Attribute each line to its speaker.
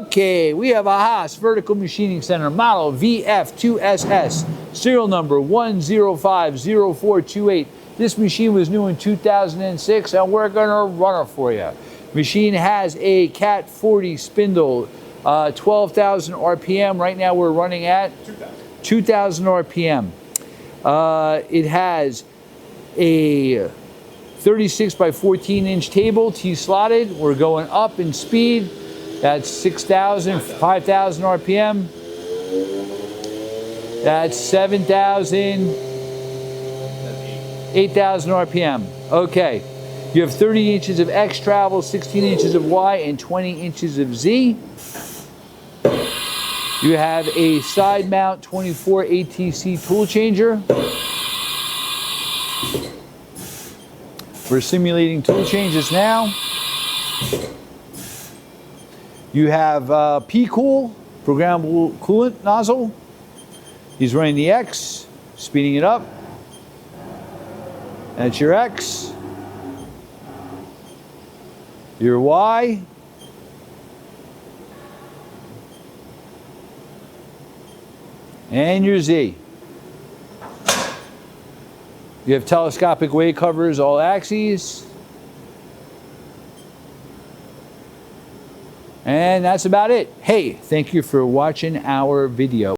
Speaker 1: Okay, we have a Haas Vertical Machining Center model VF2SS, serial number 1050428. This machine was new in 2006, and we're gonna run it for you. Machine has a Cat 40 spindle, 12,000 RPM. Right now we're running at 2,000 RPM. It has a 36 by 14 inch table, T-slotted. We're going up in speed. That's 6,000, 5,000 RPM. That's 7,000, 8,000 RPM. Okay. You have 30 inches of X travel, 16 inches of Y, and 20 inches of Z. You have a side mount 24 ATC tool changer. We're simulating tool changes now. You have P-Cool, programmable coolant nozzle. He's running the X, speeding it up. That's your X. Your Y. And your Z. You have telescopic weight covers, all axes. And that's about it. Hey, thank you for watching our video.